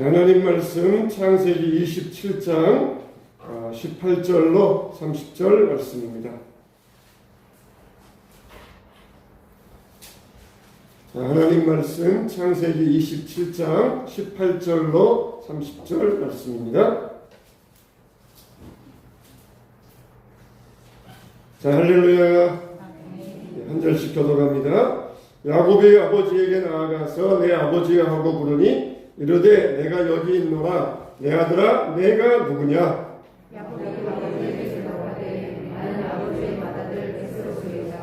하나님 말씀 창세기 27장 18절로 30절 말씀입니다. 하나님 말씀 창세기 27장 18절로 30절 말씀입니다. 자, 할렐루야. 한 절씩 교독합니다. 야곱의 아버지에게 나아가서 내 아버지야 하고 부르니 이르되 내가 여기 있노라. 내 아들아 내가 누구냐? 야곱이 아버지에게 대답하되 나는 아버지의 맏아들 에스로스이다.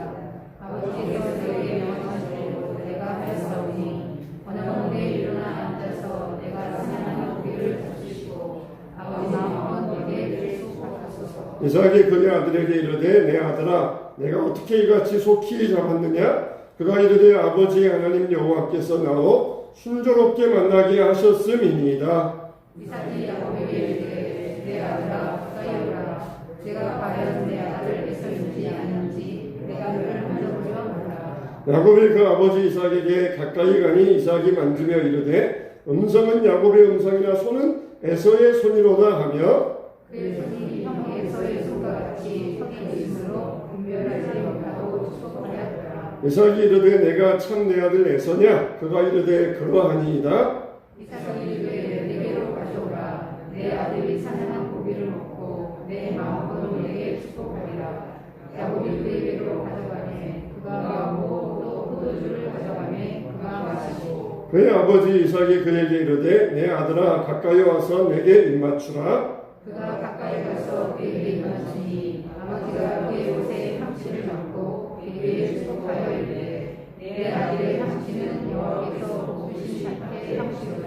아버지께서 그에게 명하신 대로 내가 하였사오니 어느 곳에 일어나 앉아서 내가 사냥하는 고기를 잡수시고 아버지 마음은 내게 축복하소서. 이삭이 그의 아들에게 이르되 내 아들아 내가 어떻게 이같이 속히 잡았느냐? 그가 이르되 아버지 하나님 여호와께서 나로 순조롭게 만나게 하셨음이니이다. 이삭이 야곱에게 이르되 내 아들아 가까이 오라. 내가 과연 내 아들 에서인지 아닌지 내가 너를 만져보려 하노라. 야곱이 그 아버지 이삭에게 가까이 가니 이삭이 만지며 이르되 음성은 야곱의 음성이나 손은 에서의 손이로다 하며 그의 손이 형 에서의 손과 같이 섞여 있으므로 분별하지 못하고 축복하였더라. 이삭이 이르되 내가 참 내 아들 에서냐? 그가 이르되 그러하니이다. 이삭이 이르되 내게로 가져오라. 내 아들이 사냥한 고기를 먹고 내 마음으로 내게 축복하리라. 야곱이 그에게로 가져가매 그가 먹고 또 포도주를 가져가매 그가 마시고 그의 아버지 이삭이 그에게 이르되 내 아들아 가까이 와서 내게 입맞추라. 그가 가까이 가서 그에게 입맞추니 아버지가 그의 옷에 향치를 넣고 그에게 축복하여 이르되 내 아들의 향치는 여호와께서 뽑으신 작게 향치로다.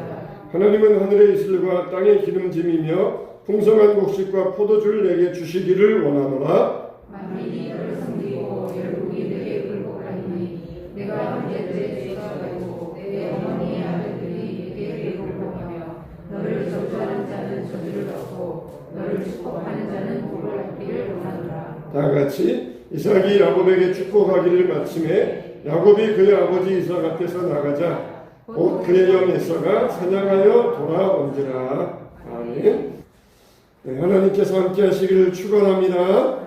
하나님은 하늘의 이슬과 땅의 기름짐이며 풍성한 곡식과 포도주를 내게 주시기를 원하노라. 만민이 너를 섬기고 열국이 내게 굴복하니 내가 형제들의 죄가 되고 내 어머니의 아들들이 내게 굴복하며 너를 저주하는 자는 저주를 얻고 너를 축복하는 자는 복을 얻기를 원하노라. 다 같이 이삭이 야곱에게 축복하기를 마침에 야곱이 그의 아버지 이삭 앞에서 나가자 곧 그의 형 에서가 사냥하여 돌아온지라. 아멘. 네, 하나님께서 함께 하시기를 축원합니다.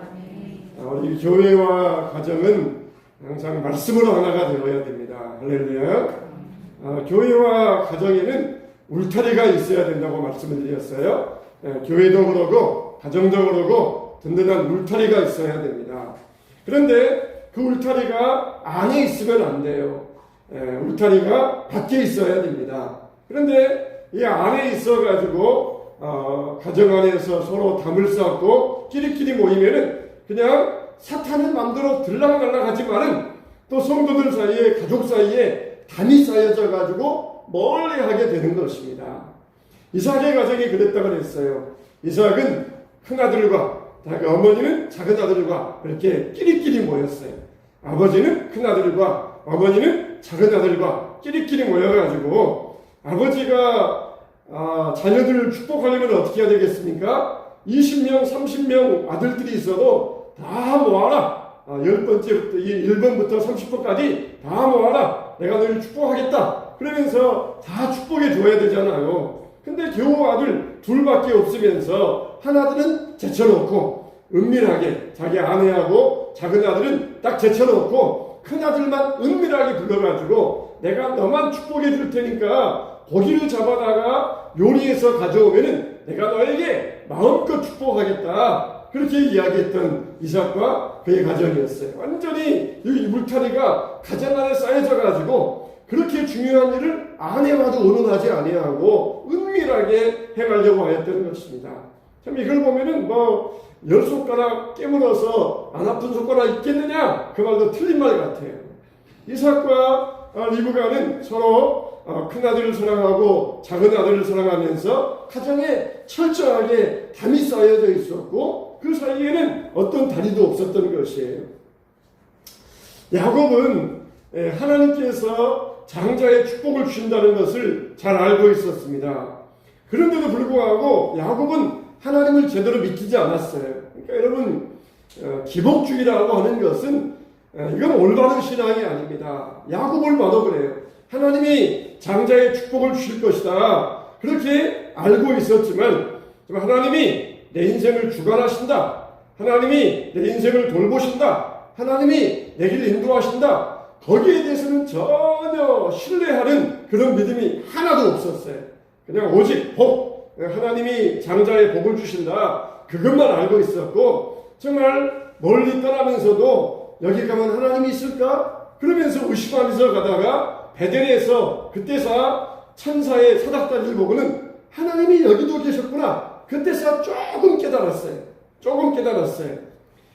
우리 교회와 가정은 항상 말씀으로 하나가 되어야 됩니다. 할렐루야. 교회와 가정에는 울타리가 있어야 된다고 말씀을 드렸어요. 교회도 그러고 가정도 그러고 든든한 울타리가 있어야 됩니다. 그런데 그 울타리가 안에 있으면 안 돼요. 울타리가 밖에 있어야 됩니다. 그런데 이 안에 있어가지고 가정 안에서 서로 담을 쌓고 끼리끼리 모이면은 그냥 사탄은 맘대로 들락날락하지만은 또 성도들 사이에 가족 사이에 담이 쌓여져 가지고 멀리 하게 되는 것입니다. 이삭의 가정이 그랬다 그랬어요. 이삭은 큰아들과 어머니는 작은 아들과 그렇게 끼리끼리 모였어요. 아버지는 큰아들과 어머니는 작은 아들과 끼리끼리 모여가지고 아버지가 자녀들을 축복하려면 어떻게 해야 되겠습니까? 20명, 30명 아들들이 있어도 다 모아라. 10번째부터 1번부터 30번까지 다 모아라. 내가 너를 축복하겠다. 그러면서 다 축복해 줘야 되잖아요. 근데 겨우 아들 둘밖에 없으면서 한 아들은 제쳐놓고 은밀하게 자기 아내하고 작은 아들은 딱 제쳐놓고 큰 아들만 은밀하게 불러가지고 내가 너만 축복해 줄 테니까 고기를 잡아다가 요리해서 가져오면은 내가 너에게 마음껏 축복하겠다. 그렇게 이야기했던 이삭과 그의 가정이었어요. 완전히 이 울타리가 가정 안에 쌓여져가지고 그렇게 중요한 일을 아내와도 의논하지 아니하고 은밀하게 해가려고 하였던 것입니다. 참 이걸 보면은 10손가락 깨물어서 안 아픈 손가락 있겠느냐? 그 말도 틀린 말 같아요. 이삭과 리브가는 서로 큰아들을 사랑하고 작은 아들을 사랑하면서 가정에 철저하게 담이 쌓여져 있었고 그 사이에는 어떤 다리도 없었던 것이에요. 야곱은 하나님께서 장자의 축복을 주신다는 것을 잘 알고 있었습니다. 그런데도 불구하고 야곱은 하나님을 제대로 믿지 않았어요. 그러니까 여러분 기복주의라고 하는 것은 이건 올바른 신앙이 아닙니다. 야곱을 봐도 그래요. 하나님이 장자의 축복을 주실 것이다. 그렇게 알고 있었지만 하나님이 내 인생을 주관하신다, 하나님이 내 인생을 돌보신다, 하나님이 내 길을 인도하신다, 거기에 대해서는 전혀 신뢰하는 그런 믿음이 하나도 없었어요. 그냥 오직 복, 하나님이 장자의 복을 주신다, 그것만 알고 있었고, 정말 멀리 떠나면서도 여기 가면 하나님이 있을까? 그러면서 의심하면서 가다가 베델에서 그때서 천사의 사닥다리를 보고는 하나님이 여기도 계셨구나, 그때서 조금 깨달았어요.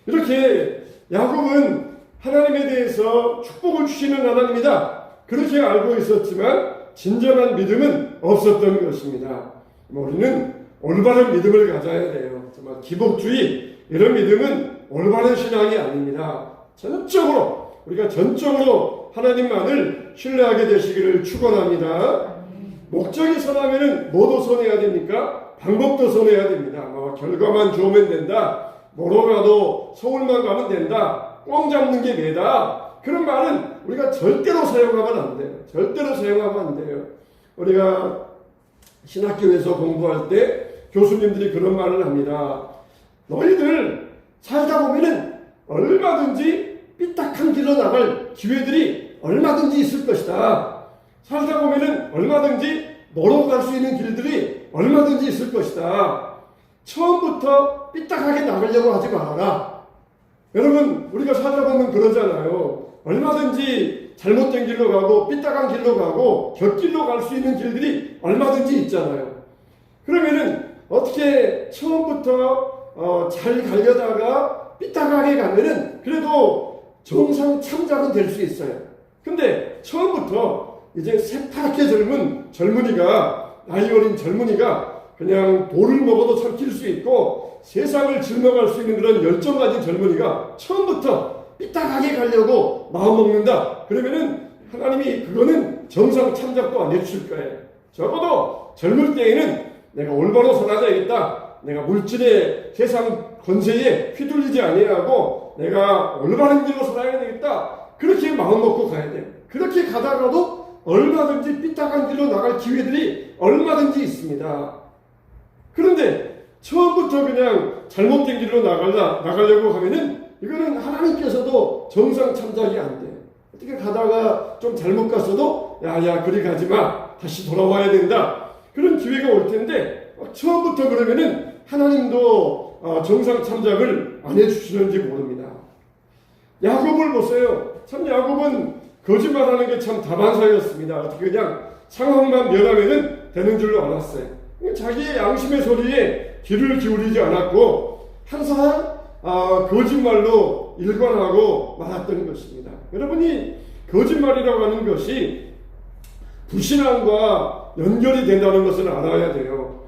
이렇게 야곱은 하나님에 대해서 축복을 주시는 하나님이다, 그렇게 알고 있었지만 진정한 믿음은 없었던 것입니다. 우리는 올바른 믿음을 가져야 돼요. 정말 기복주의, 이런 믿음은 올바른 신앙이 아닙니다. 우리가 전적으로 하나님만을 신뢰하게 되시기를 축원합니다. 목적이 선하면은 뭐도 선해야 됩니까? 방법도 선해야 됩니다. 결과만 좋으면 된다, 뭐로 가도 서울만 가면 된다, 꽝 잡는 게 매다, 그런 말은 우리가 절대로 사용하면 안 돼요. 우리가 신학교에서 공부할 때 교수님들이 그런 말을 합니다. 너희들 살다 보면은 얼마든지 삐딱한 길로 나갈 기회들이 얼마든지 있을 것이다. 살다 보면은 얼마든지 멀어 갈 수 있는 길들이 얼마든지 있을 것이다. 처음부터 삐딱하게 나가려고 하지 말아라. 여러분, 우리가 살다 보면 그러잖아요. 얼마든지 잘못된 길로 가고 삐딱한 길로 가고 곁길로 갈 수 있는 길들이 얼마든지 있잖아요. 그러면은 어떻게 처음부터 잘 가려다가 삐딱하게 가면은 그래도 정상 참작은 될 수 있어요. 근데 처음부터 이제 새파랗게 젊은이가, 나이 어린 젊은이가 그냥 돌을 먹어도 삼킬 수 있고 세상을 짊어갈 수 있는 그런 열정 가진 젊은이가 처음부터 삐딱하게 가려고 마음먹는다, 그러면은 하나님이 그거는 정상 참작도 안 해주실 거예요. 적어도 젊을 때에는 내가 올바로 살아야겠다, 내가 물질의 세상 권세에 휘둘리지 아니하고 내가 올바른 길로 살아야 되겠다, 그렇게 마음먹고 가야 돼요. 그렇게 가다가도 얼마든지 삐딱한 길로 나갈 기회들이 얼마든지 있습니다. 그런데 처음부터 그냥 잘못된 길로 나가려고 하면은 이거는 하나님께서도 정상 참작이 안 돼요. 어떻게 가다가 좀 잘못 갔어도 야 그리 가지마, 다시 돌아와야 된다, 그런 기회가 올 텐데 처음부터 그러면은 하나님도 정상 참작을 안 해주시는지 모릅니다. 야곱을 보세요. 참 야곱은 거짓말하는 게 참 다반사였습니다. 어떻게 그냥 상황만 면하면은 되는 줄로 알았어요. 자기의 양심의 소리에 귀를 기울이지 않았고 항상 거짓말로 일관하고 말았던 것입니다. 여러분이 거짓말이라고 하는 것이 불신앙과 연결이 된다는 것을 알아야 돼요.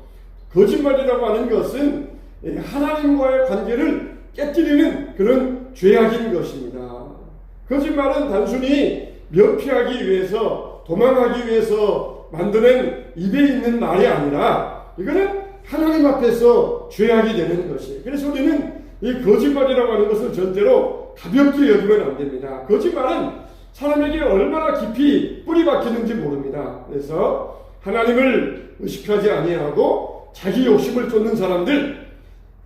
거짓말이라고 하는 것은 하나님과의 관계를 깨뜨리는 그런 죄악인 것입니다. 거짓말은 단순히 면피하기 위해서, 도망하기 위해서 만드는 입에 있는 말이 아니라 이거는 하나님 앞에서 죄악이 되는 것이에요. 그래서 우리는 이 거짓말이라고 하는 것을 절대로 가볍게 여기면 안 됩니다. 거짓말은 사람에게 얼마나 깊이 뿌리 박히는지 모릅니다. 그래서 하나님을 의식하지 아니하고 자기 욕심을 쫓는 사람들,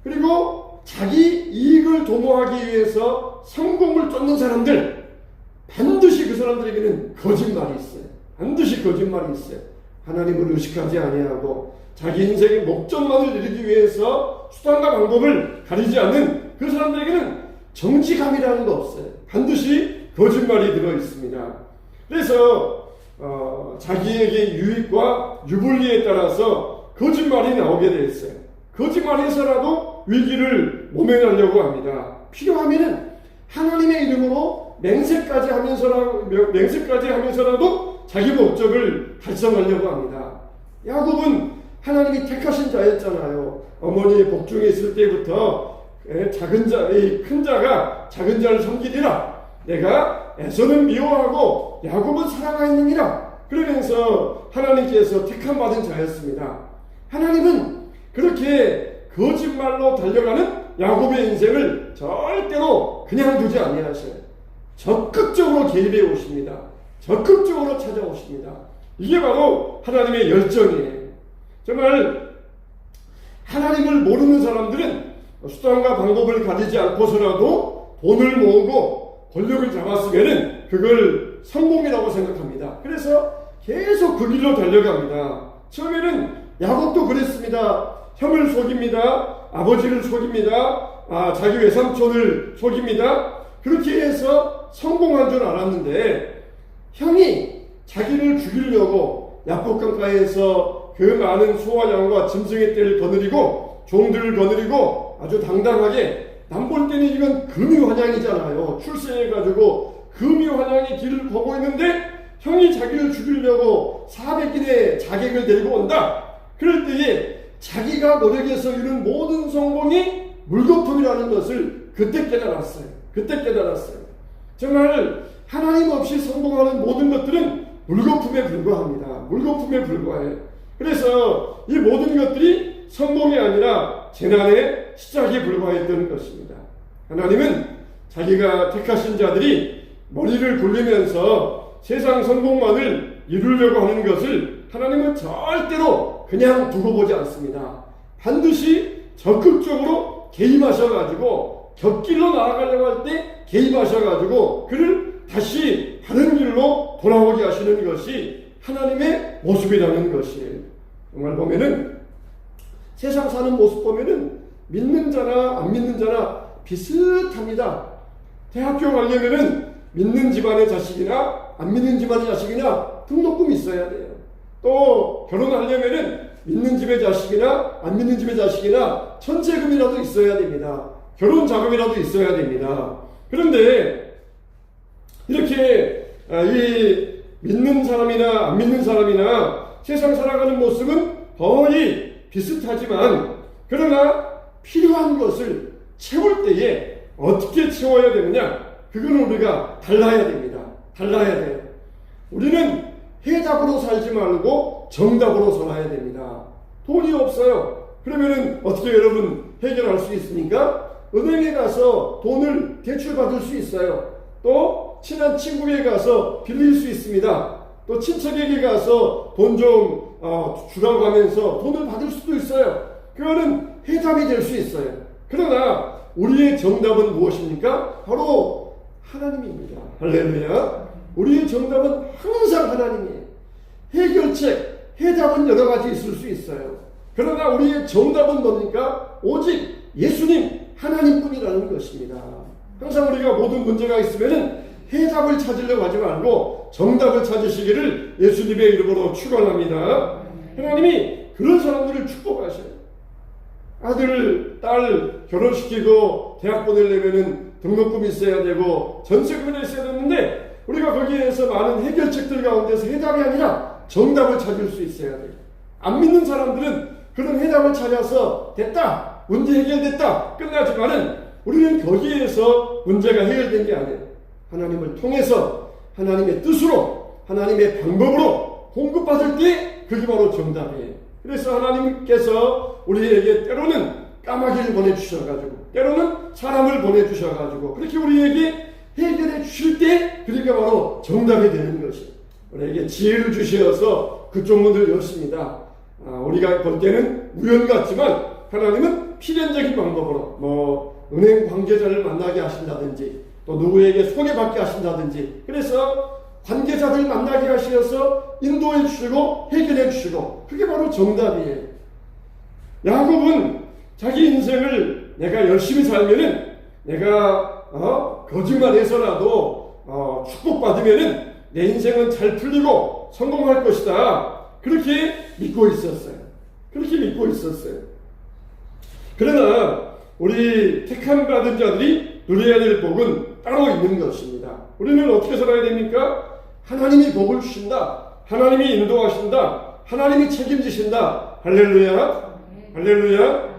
그리고 자기 이익을 도모하기 위해서 성공을 쫓는 사람들, 반드시 그 사람들에게는 거짓말이 있어요. 반드시 거짓말이 있어요. 하나님을 의식하지 아니하고 자기 인생의 목적만을 이루기 위해서 수단과 방법을 가리지 않는 그 사람들에게는 정직함이라는 거 없어요. 반드시 거짓말이 들어 있습니다. 그래서 자기에게 유익과 유불리에 따라서 거짓말이 나오게 되어 있어요. 거짓말해서라도 위기를 모면하려고 합니다. 필요하면은 하나님의 이름으로 맹세까지 하면서라도 자기 목적을 달성하려고 합니다. 야곱은 하나님이 택하신 자였잖아요. 어머니의 복중에 있을 때부터 큰 자가 작은 자를 섬기리라. 내가 에서는 미워하고 야곱은 사랑하였느니라. 그러면서 하나님께서 택함 받은 자였습니다. 하나님은 그렇게 거짓말로 달려가는 야곱의 인생을 절대로 그냥 두지 아니하셔요. 적극적으로 개입해 오십니다. 적극적으로 찾아오십니다. 이게 바로 하나님의 열정이에요. 정말 하나님을 모르는 사람들은 수단과 방법을 가지지 않고서라도 돈을 모으고 권력을 잡았으면은 그걸 성공이라고 생각합니다. 그래서 계속 그 길로 달려갑니다. 처음에는 야곱도 그랬습니다. 형을 속입니다. 아버지를 속입니다. 자기 외삼촌을 속입니다. 그렇게 해서 성공한 줄 알았는데 형이 자기를 죽이려고 야복강가에서 그 많은 소와 양과 짐승의 떼를 거느리고 종들을 거느리고 아주 당당하게 남 볼 때는 이건 금유환양이잖아요. 출세해가지고 금유환양의 길을 보고 있는데 형이 자기를 죽이려고 400인의 자객을 데리고 온다. 그럴 때에 자기가 노력해서 이룬 모든 성공이 물거품이라는 것을 그때 깨달았어요. 정말 하나님 없이 성공하는 모든 것들은 물거품에 불과합니다. 물거품에 불과해요. 그래서 이 모든 것들이 성공이 아니라 재난의 시작에 불과했던 것입니다. 하나님은 자기가 택하신 자들이 머리를 굴리면서 세상 성공만을 이루려고 하는 것을 하나님은 절대로 그냥 두고 보지 않습니다. 반드시 적극적으로 개입하셔가지고 곁길로 나아가려고 할 때 개입하셔가지고 그를 다시 다른 길로 돌아오게 하시는 것이 하나님의 모습이라는 것이에요. 정말 보면은 세상 사는 모습 보면은 믿는 자나 안 믿는 자나 비슷합니다. 대학교 가려면은 믿는 집안의 자식이나 안 믿는 집안의 자식이나 등록금이 있어야 돼요. 또 결혼하려면은 믿는 집의 자식이나 안 믿는 집의 자식이나 천체금이라도 있어야 됩니다. 결혼 자금이라도 있어야 됩니다. 그런데 이렇게 이 믿는 사람이나 안 믿는 사람이나 세상 살아가는 모습은 거의 비슷하지만 그러나 필요한 것을 채울 때에 어떻게 채워야 되느냐? 그건 우리가 달라야 됩니다. 달라야 돼요. 우리는 해답으로 살지 말고 정답으로 살아야 됩니다. 돈이 없어요. 그러면은 어떻게 여러분 해결할 수 있습니까? 은행에 가서 돈을 대출받을 수 있어요. 또 친한 친구에게 가서 빌릴 수 있습니다. 또 친척에게 가서 돈 좀 주라고 하면서 돈을 받을 수도 있어요. 그거는 해답이 될 수 있어요. 그러나 우리의 정답은 무엇입니까? 바로 하나님입니다. 할렐루야. 우리의 정답은 항상 하나님이에요. 해결책, 해답은 여러 가지 있을 수 있어요. 그러나 우리의 정답은 뭡니까? 오직 예수님, 하나님뿐이라는 것입니다. 항상 우리가 모든 문제가 있으면은 해답을 찾으려고 하지 말고 정답을 찾으시기를 예수님의 이름으로 축원합니다. 하나님이 그런 사람들을 축복하셔요. 아들, 딸 결혼시키고 대학 보내려면은 등록금이 있어야 되고 전세금이 있어야 되는데 우리가 거기에서 많은 해결책들 가운데서 해답이 아니라 정답을 찾을 수 있어야 돼요. 안 믿는 사람들은 그런 해답을 찾아서 됐다, 문제 해결됐다, 끝나지만은 우리는 거기에서 문제가 해결된 게 아니에요. 하나님을 통해서 하나님의 뜻으로 하나님의 방법으로 공급받을 때 그게 바로 정답이에요. 그래서 하나님께서 우리에게 때로는 까마귀를 보내주셔가지고 때로는 사람을 보내주셔가지고 그렇게 우리에게 해결해 주실 때 그게 바로 정답이 되는 것이에요. 우리에게 지혜를 주셔서 그쪽 문을 여십니다. 우리가 볼 때는 우연 같지만 하나님은 필연적인 방법으로 은행 관계자를 만나게 하신다든지 또 누구에게 소개받게 하신다든지 그래서 관계자들 만나게 하셔서 인도해 주시고 해결해 주시고 그게 바로 정답이에요. 야곱은 자기 인생을 내가 열심히 살면은 내가 거짓말해서라도 축복받으면은 내 인생은 잘 풀리고 성공할 것이다. 그렇게 믿고 있었어요. 그러나 우리 택함 받은 자들이 누려야 될 복은 따로 있는 것입니다. 우리는 어떻게 살아야 됩니까? 하나님이 복을 주신다. 하나님이 인도하신다. 하나님이 책임지신다. 할렐루야. 할렐루야.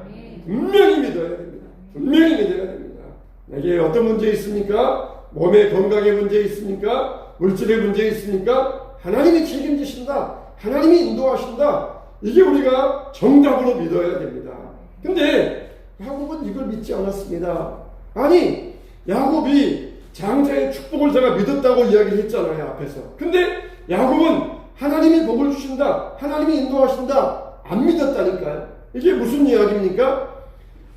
분명히 믿어야 됩니다. 분명히 믿어야 됩니다. 내게 어떤 문제 있습니까? 몸의 건강에 문제 있습니까? 물질의 문제 있습니까? 하나님이 책임지신다. 하나님이 인도하신다. 이게 우리가 정답으로 믿어야 됩니다. 근데 야곱은 이걸 믿지 않았습니다. 아니, 야곱이 장자의 축복을 제가 믿었다고 이야기를 했잖아요, 앞에서. 근데 야곱은 하나님이 복을 주신다. 하나님이 인도하신다. 안 믿었다니까요. 이게 무슨 이야기입니까?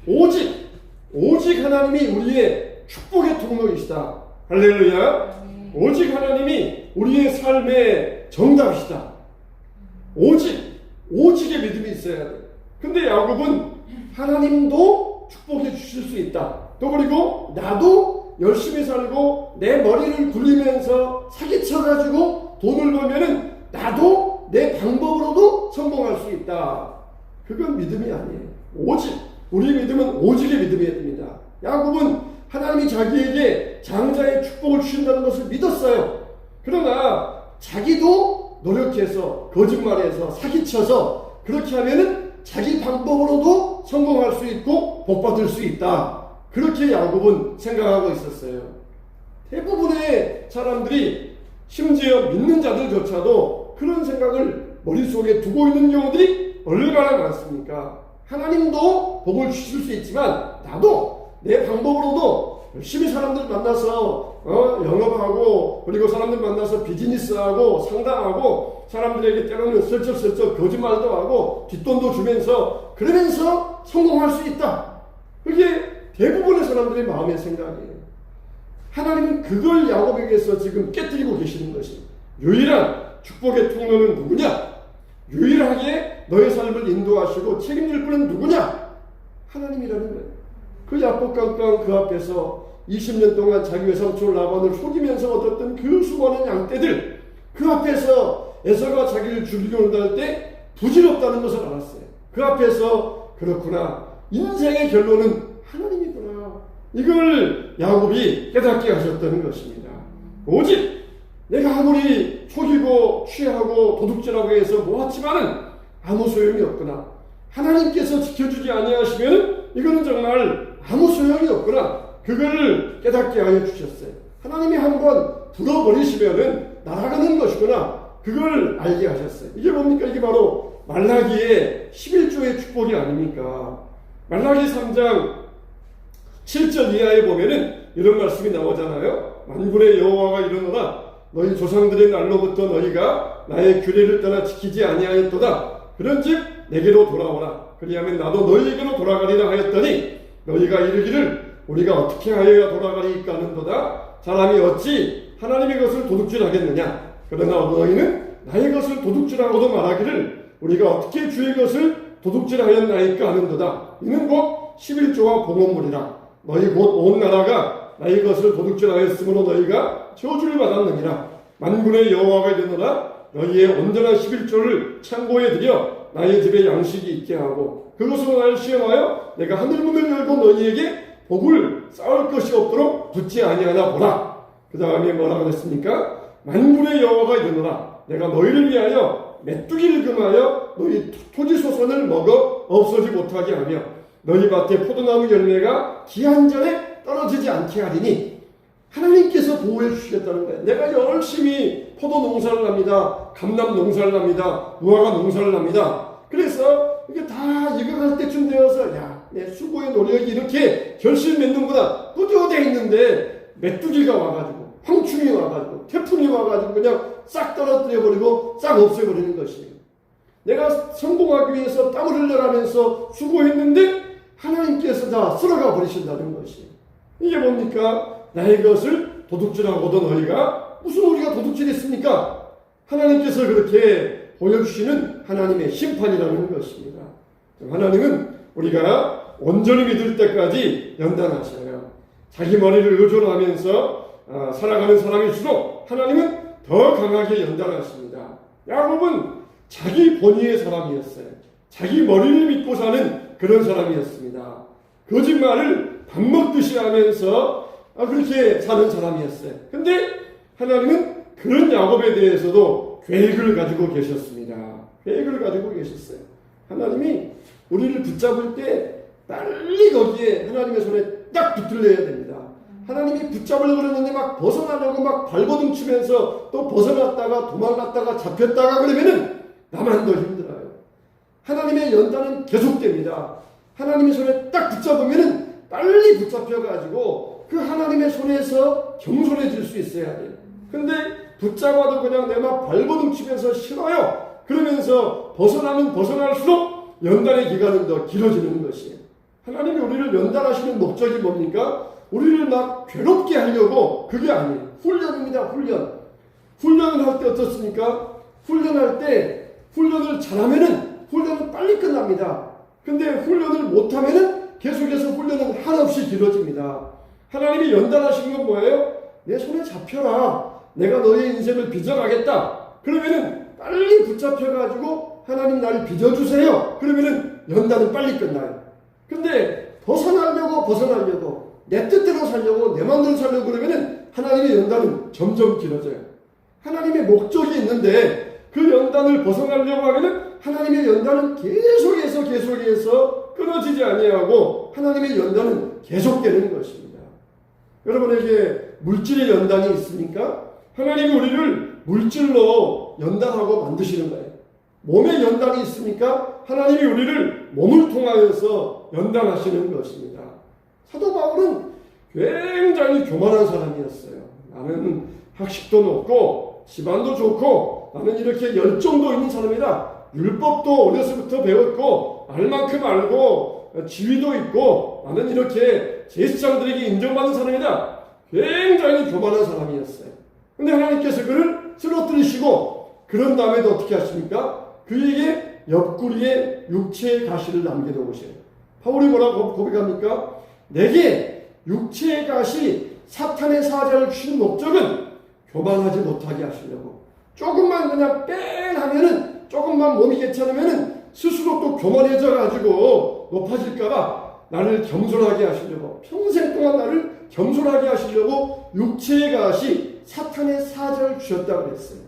오직 하나님이 우리의 축복의 통로이시다. 할렐루야. 오직 하나님이 우리의 삶의 정답이시다. 오직의 믿음이 있어야 돼. 근데 야곱은 하나님도 축복해 주실 수 있다. 또 그리고 나도 열심히 살고 내 머리를 굴리면서 사기쳐가지고 돈을 벌면은 나도 내 방법으로도 성공할 수 있다. 그건 믿음이 아니에요. 우리 믿음은 오직의 믿음이어야 됩니다. 야곱은 하나님이 자기에게 장자의 축복을 주신다는 것을 믿었어요. 그러나 자기도 노력해서 거짓말해서 사기쳐서 그렇게 하면은 자기 방법으로도 성공할 수 있고 복받을 수 있다. 그렇게 야곱은 생각하고 있었어요. 대부분의 사람들이 심지어 믿는 자들조차도 그런 생각을 머릿속에 두고 있는 경우들이 얼마나 많습니까? 하나님도 복을 주실 수 있지만 나도 내 방법으로도 열심히 사람들 만나서 영업하고 그리고 사람들 만나서 비즈니스하고 상담하고 사람들에게 때로는 슬쩍슬쩍 거짓말도 하고 뒷돈도 주면서 그러면서 성공할 수 있다. 그게 대부분의 사람들의 마음의 생각이에요. 하나님은 그걸 야곱에게서 지금 깨뜨리고 계시는 것이 유일한 축복의 통로는 누구냐? 유일하게 너의 삶을 인도하시고 책임질 분은 누구냐? 하나님이라는 거예요. 그 야복강강 그 앞에서 20년 동안 자기 외삼촌 라반을 속이면서 얻었던 그 수많은 양떼들 그 앞에서 에서가 자기를 죽이려 온다 할 때 부질없다는 것을 알았어요. 그 앞에서 그렇구나. 인생의 결론은 하나님이구나. 이걸 야곱이 깨닫게 하셨다는 것입니다. 오직 내가 아무리 속이고 취하고 도둑질하고 해서 모았지만은 아무 소용이 없구나. 하나님께서 지켜주지 아니하시면 이거는 정말 아무 소용이 없구나. 그걸 깨닫게 하여 주셨어요. 하나님이 한번 불어버리시면은 날아가는 것이구나. 그걸 알게 하셨어요. 이게 뭡니까? 이게 바로 말라기의 11조의 축복이 아닙니까? 말라기 3장 7절 이하에 보면은 이런 말씀이 나오잖아요. 만군의 여호와가 이르노라 너희 조상들의 날로부터 너희가 나의 규례를 떠나 지키지 아니하였도다. 그런즉 내게로 돌아오라. 그리하면 나도 너희에게로 돌아가리라 하였더니 너희가 이르기를 우리가 어떻게 하여야 돌아가리까 하는도다. 사람이 어찌 하나님의 것을 도둑질하겠느냐. 그러나 너희는 나의 것을 도둑질하고도 말하기를 우리가 어떻게 주의 것을 도둑질하였나이까 하는도다. 이는 곧 11조와 봉헌물이라. 너희 곧 온 나라가 나의 것을 도둑질하였으므로 너희가 저주를 받았느니라. 만군의 여호와가 이르노라 너희의 온전한 11조를 창고에 들여 나의 집에 양식이 있게 하고 그것으로 나를 시험하여 내가 하늘문을 열고 너희에게 복을 쌓을 것이 없도록 붙지 아니하나 보라. 그 다음에 뭐라고 그랬습니까? 만군의 여호와가 이르노라 내가 너희를 위하여 메뚜기를 금하여 너희 토지 소산을 먹어 없어지 못하게 하며 너희 밭에 포도나무 열매가 기한 전에 떨어지지 않게 하리니 하나님께서 보호해 주시겠다는 거예요. 내가 열심히 포도 농사를 합니다. 감람 농사를 합니다. 무화과 농사를 합니다. 그래서 이게 다 익어갈 때쯤 되어서 내 수고의 노력이 이렇게 결실 맺는구나 뿌듯해 있는데 메뚜기가 와가지고 황충이 와가지고 태풍이 와가지고 그냥 싹 떨어뜨려버리고 싹 없애버리는 것이에요. 내가 성공하기 위해서 땀을 흘려가면서 수고했는데 하나님께서 다 쓸어가 버리신다는 것이에요. 이게 뭡니까? 나의 것을 도둑질하고도 너희가 무슨 우리가 도둑질했습니까? 하나님께서 그렇게 보여주시는 하나님의 심판이라는 것입니다. 하나님은 우리가 온전히 믿을 때까지 연단하셔요. 자기 머리를 의존하면서 살아가는 사람일수록 하나님은 더 강하게 연단하십니다. 야곱은 자기 본위의 사람이었어요. 자기 머리를 믿고 사는 그런 사람이었습니다. 거짓말을 밥 먹듯이 하면서 그렇게 사는 사람이었어요. 근데 하나님은 그런 야곱에 대해서도 계획을 가지고 계셨습니다. 계획을 가지고 계셨어요. 하나님이 우리를 붙잡을 때 빨리 거기에 하나님의 손에 딱 붙들려야 됩니다. 하나님이 붙잡으려고 그러는데 막 벗어나려고 막 발버둥 치면서 또 벗어났다가 도망갔다가 잡혔다가 그러면은 나만 더 힘들어요. 하나님의 연단은 계속됩니다. 하나님의 손에 딱 붙잡으면은 빨리 붙잡혀가지고 그 하나님의 손에서 경솔해질 수 있어야 돼요. 근데 붙잡아도 그냥 내 막 발버둥 치면서 싫어요. 그러면서 벗어나면 벗어날수록 연단의 기간은 더 길어지는 것이에요. 하나님이 우리를 연단하시는 목적이 뭡니까? 우리를 막 괴롭게 하려고, 그게 아니에요. 훈련입니다. 훈련. 훈련을 할 때 어떻습니까? 훈련할 때 훈련을 잘하면은 훈련은 빨리 끝납니다. 근데 훈련을 못하면은 계속해서 훈련은 한없이 길어집니다. 하나님이 연단하시는 건 뭐예요? 내 손에 잡혀라. 내가 너의 인생을 빚어가겠다. 그러면은 빨리 붙잡혀가지고 하나님 나를 빚어주세요. 그러면은 연단은 빨리 끝나요. 근데 벗어나려고 내 뜻대로 살려고 내 마음대로 살려고 그러면은 하나님의 연단은 점점 길어져요. 하나님의 목적이 있는데 그 연단을 벗어나려고 하면은 하나님의 연단은 계속해서 끊어지지 아니하고 하나님의 연단은 계속되는 것입니다. 여러분에게 물질의 연단이 있습니까? 하나님이 우리를 물질로 연단하고 만드시는 거예요. 몸의 연단이 있습니까? 하나님이 우리를 몸을 통하여서 연단하시는 것입니다. 사도 바울은 굉장히 교만한 사람이었어요. 나는 학식도 높고 집안도 좋고 나는 이렇게 열정도 있는 사람이다. 율법도 어려서부터 배웠고 알 만큼 알고 지위도 있고 나는 이렇게 제사장들에게 인정받는 사람이다. 굉장히 교만한 사람이었어요. 근데 하나님께서 그를 쓰러뜨리시고 그런 다음에도 어떻게 하십니까? 그에게 옆구리에 육체의 가시를 남겨놓으셔요. 바울이 뭐라고 고백합니까? 내게 육체의 가시 사탄의 사자를 주신 목적은 교만하지 못하게 하시려고. 조금만 그냥 뺑 하면은 조금만 몸이 괜찮으면은 스스로 또 교만해져 가지고 높아질까봐 나를 겸손하게 하시려고, 평생 동안 나를 겸손하게 하시려고 육체의 가시 사탄의 사자를 주셨다고 그랬어요.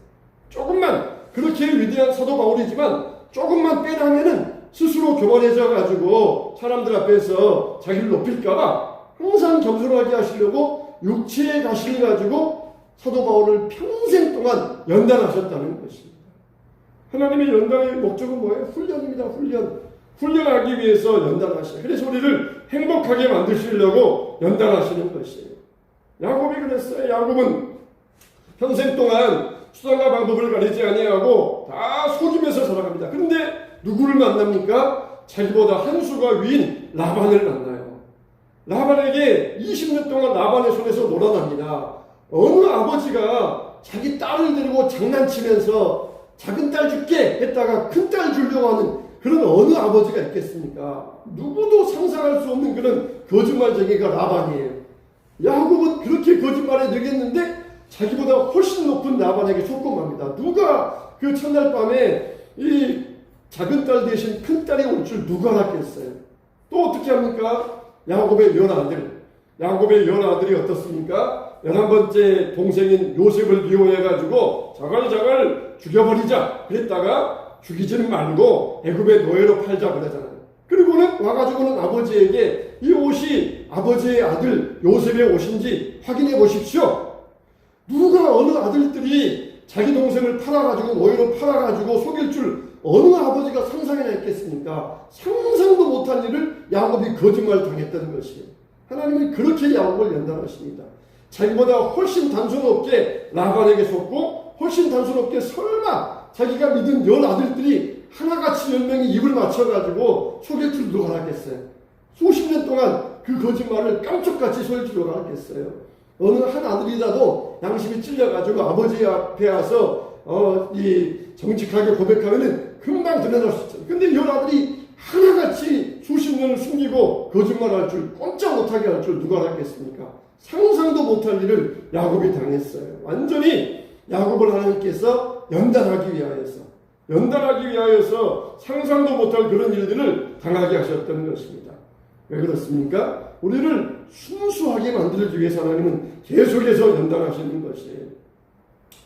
조금만, 그렇게 위대한 사도 바울이지만 조금만 빼라면은 스스로 교만해져 가지고 사람들 앞에서 자기를 높일까봐 항상 겸손하게 하시려고 육체의 가시를 가지고 사도 바울을 평생 동안 연단하셨다는 것입니다. 하나님의 연단의 목적은 뭐예요? 훈련입니다. 훈련하기 위해서 연단하시죠. 그래서 우리를 행복하게 만드시려고 연단하시는 것이에요. 야곱이 그랬어요. 야곱은 평생 동안 수단과 방법을 가리지 아니하고 다 속임에서 살아갑니다. 그런데 누구를 만납니까? 자기보다 한 수가 위인 라반을 만나요. 라반에게 20년 동안 라반의 손에서 놀아납니다. 어느 아버지가 자기 딸을 데리고 장난치면서 작은 딸 줄게 했다가 큰 딸 주려고 하는 그런 어느 아버지가 있겠습니까? 누구도 상상할 수 없는 그런 거짓말쟁이가 라반이에요. 야곱은 그렇게 거짓말에 늘겠는데 자기보다 훨씬 높은 라반에게 속공합니다. 누가 그 첫날 밤에 이 작은 딸 대신 큰 딸이 올 줄 누가 알았겠어요? 또 어떻게 합니까? 야곱의 열아들이 어떻습니까? 11번째 동생인 요셉을 미워해가지고 저걸 죽여버리자 그랬다가 죽이지는 말고 애굽의 노예로 팔자 그러잖아요. 그리고는 와가지고는 아버지에게 이 옷이 아버지의 아들 요셉의 옷인지 확인해 보십시오. 누가 어느 아들들이 자기 동생을 팔아가지고 노예로 팔아가지고 속일 줄 어느 아버지가 상상이나 했겠습니까? 상상도 못한 일을 야곱이 거짓말 당했다는 것이에요. 하나님은 그렇게 야곱을 연단하십니다. 자기보다 훨씬 단순 없게 라반에게 속고 훨씬 단순 없게 설마 자기가 믿은 10아들들이 하나같이 10명이 입을 맞춰가지고 속일 줄 누가 알았겠어요? 수십 년 동안 그 거짓말을 깜짝같이 속일 줄 누가 알았겠어요? 어느 한 아들이라도 양심이 찔려가지고 아버지 앞에 와서 정직하게 고백하면은 금방 드러날 수 있잖아요. 근데 10아들이 하나같이 수십 년을 숨기고 거짓말할 줄, 꼼짝 못하게 할 줄 누가 알았겠습니까? 상상도 못할 일을 야곱이 당했어요. 완전히 야곱을 하나님께서 연단하기 위하여서 상상도 못할 그런 일들을 당하게 하셨던 것입니다. 왜 그렇습니까? 우리를 순수하게 만들기 위해서 하나님은 계속해서 연단하시는 것이에요.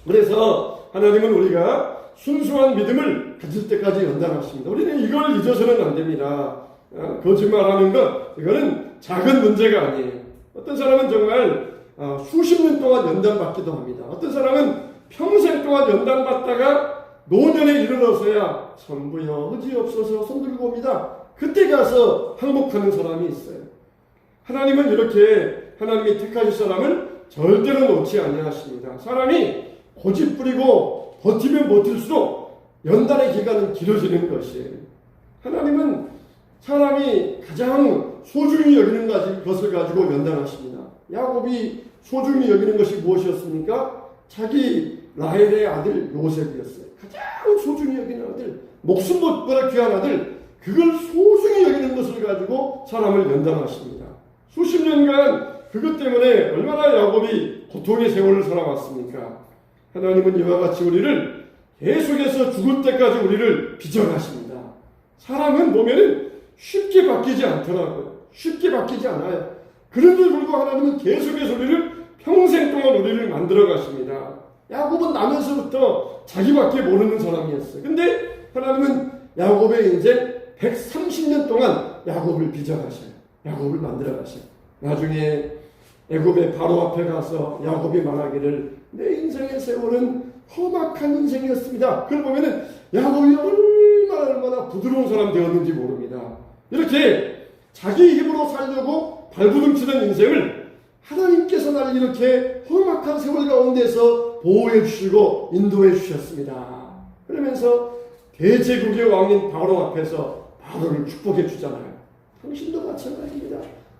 그래서 하나님은 우리가 순수한 믿음을 가질 때까지 연단하십니다. 우리는 이걸 잊어서는 안 됩니다. 거짓말하는 것, 이거는 작은 문제가 아니에요. 어떤 사람은 정말 수십 년 동안 연단받기도 합니다. 어떤 사람은 평생 동안 연단받다가 노년에 이르러서야 전부여 의지없어서 손들고 옵니다. 그때 가서 항복하는 사람이 있어요. 하나님은 이렇게 하나님이 택하신 사람을 절대로 놓지 아니하십니다. 사람이 고집부리고 버티면 버틸수록 연단의 기간은 길어지는 것이에요. 하나님은 사람이 가장 소중히 여기는 것을 가지고 연단하십니다. 야곱이 소중히 여기는 것이 무엇이었습니까? 자기 라헬의 아들 요셉이었어요. 가장 소중히 여기는 아들, 목숨보다 귀한 아들, 그걸 소중히 여기는 것을 가지고 사람을 연단하십니다. 수십 년간 그것 때문에 얼마나 야곱이 고통의 세월을 살아왔습니까? 하나님은 이와 같이 우리를 계속해서 죽을 때까지 우리를 빚어가십니다. 사람은 보면은 쉽게 바뀌지 않더라고요. 쉽게 바뀌지 않아요. 그런데도 불구하고 하나님은 계속해서 우리를 평생 동안 우리를 만들어 가십니다. 야곱은 나면서부터 자기밖에 모르는 사람이었어요. 근데 하나님은 야곱의 인생 130년 동안 야곱을 빚어가셔요. 야곱을 만들어 가셔요. 나중에 애굽의 바로 앞에 가서 야곱이 말하기를 내 인생의 세월은 험악한 인생이었습니다. 그걸 보면은 야곱이 얼마나 부드러운 사람 되었는지 모릅니다. 이렇게 자기 힘으로 살려고 발부둥치던 인생을 하나님께서 나를 이렇게 험악한 세월 가운데서 보호해 주시고 인도해 주셨습니다. 그러면서 대제국의 왕인 바로 앞에서 바로를 축복해 주잖아요. 당신도 마찬가지입니다.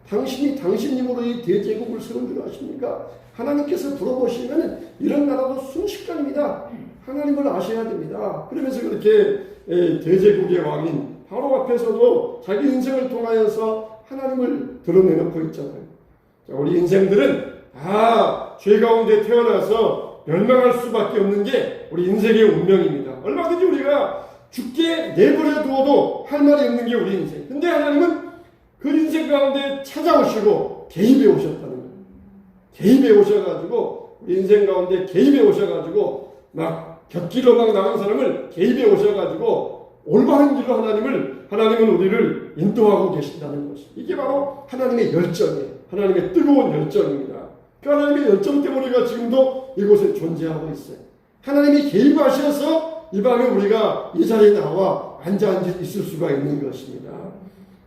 당신이 당신 힘으로 이 대제국을 세운 줄 아십니까? 하나님께서 불어보시면 이런 나라도 순식간입니다. 하나님을 아셔야 됩니다. 그러면서 그렇게 대제국의 왕인 바로 앞에서도 자기 인생을 통하여서 하나님을 드러내놓고 있잖아요. 자, 우리 인생들은 다 죄 가운데 태어나서 멸망할 수밖에 없는 게 우리 인생의 운명입니다. 얼마든지 우리가 죽게 내버려 두어도 할 말이 없는 게 우리 인생. 근데 하나님은 그 인생 가운데 찾아오시고 개입해 오셨다는 거예요. 개입해 오셔가지고 우리 인생 가운데 개입해 오셔가지고 막 곁길로 막 나간 사람을 개입해 오셔가지고 올바른 길로 하나님은 우리를 인도하고 계신다는 것이. 이게 바로 하나님의 열정이에요. 하나님의 뜨거운 열정입니다. 그 하나님의 열정 때문에 우리가 지금도 이곳에 존재하고 있어요. 하나님이 개입하셔서 이 밤에 우리가 이 자리에 나와 앉아 있을 수가 있는 것입니다.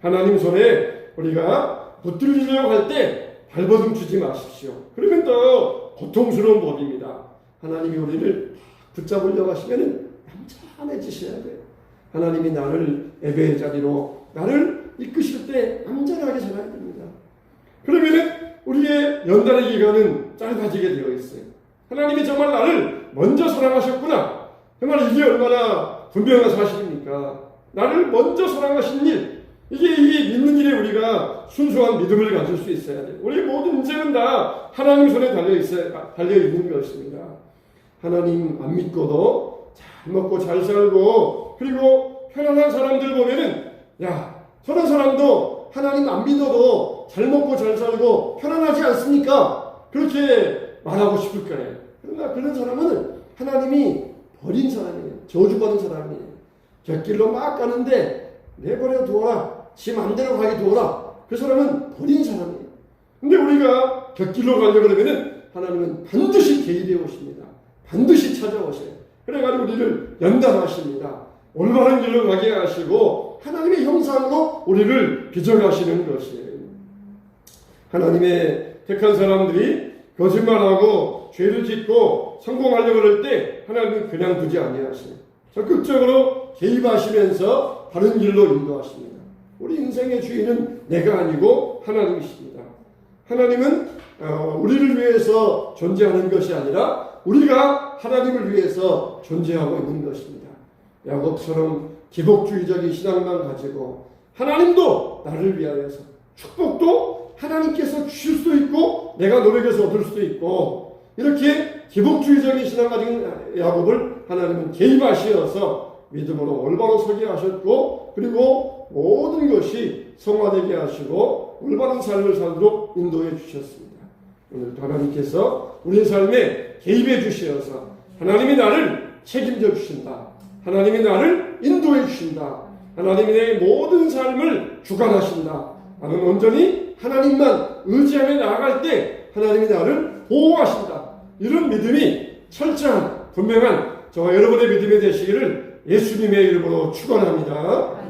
하나님 손에 우리가 붙들리려고 할 때 발버둥 치지 마십시오. 그러면 더 고통스러운 법입니다. 하나님이 우리를 붙잡으려고 하시면 남자해지셔야 돼요. 하나님이 나를 예배의 자리로 나를 이끄실 때 남자하게 살아야 됩니다. 그러면 우리의 연단의 기간은 짧아지게 되어 있어요. 하나님이 정말 나를 먼저 사랑하셨구나. 정말 이게 얼마나 분명한 사실입니까? 나를 먼저 사랑하신 일, 이게 믿는 일에 우리가 순수한 믿음을 가질 수 있어야 돼요. 우리 모든 인생은 다 하나님 손에 달려 있는 것입니다. 하나님 안 믿고도 잘 먹고 잘 살고 그리고 편안한 사람들 보면은 야, 저런 사람도 하나님 안 믿어도 잘 먹고 잘 살고 편안하지 않습니까? 그렇게 말하고 싶을 거예요. 그러나 그런 사람은 하나님이 버린 사람이에요. 저주받은 사람이에요. 곁길로 막 가는데 내버려 두어라. 지 맘대로 가게 두어라. 그 사람은 버린 사람이에요. 근데 우리가 곁길로 가려고 그러면은 하나님은 반드시 개입해 오십니다. 반드시 찾아오셔요. 그래가지고 우리를 연단하십니다. 올바른 길로 가게 하시고 하나님의 형상으로 우리를 빚어가시는 것이에요. 하나님의 택한 사람들이 거짓말하고 죄를 짓고 성공하려고 할 때 하나님은 그냥 두지 아니하시요. 적극적으로 개입하시면서 바른 길로 인도하십니다. 우리 인생의 주인은 내가 아니고 하나님이십니다. 하나님은 우리를 위해서 존재하는 것이 아니라 우리가 하나님을 위해서 존재하고 있는 것입니다. 야곱처럼 기복주의적인 신앙만 가지고 하나님도 나를 위하여서 축복도 하나님께서 주실 수도 있고 내가 노력해서 얻을 수도 있고 이렇게 기복주의적인 신앙 가진 야곱을 하나님은 개입하시어서 믿음으로 올바로 서게 하셨고 그리고 모든 것이 성화되게 하시고 올바른 삶을 살도록 인도해 주셨습니다. 오늘도 하나님께서 우리 삶에 개입해 주시어서 하나님이 나를 책임져 주신다. 하나님이 나를 인도해 주신다. 하나님이 내 모든 삶을 주관하신다. 나는 온전히 하나님만 의지하며 나아갈 때 하나님이 나를 보호하신다. 이런 믿음이 철저한 분명한 저와 여러분의 믿음이 되시기를 예수님의 이름으로 축원합니다.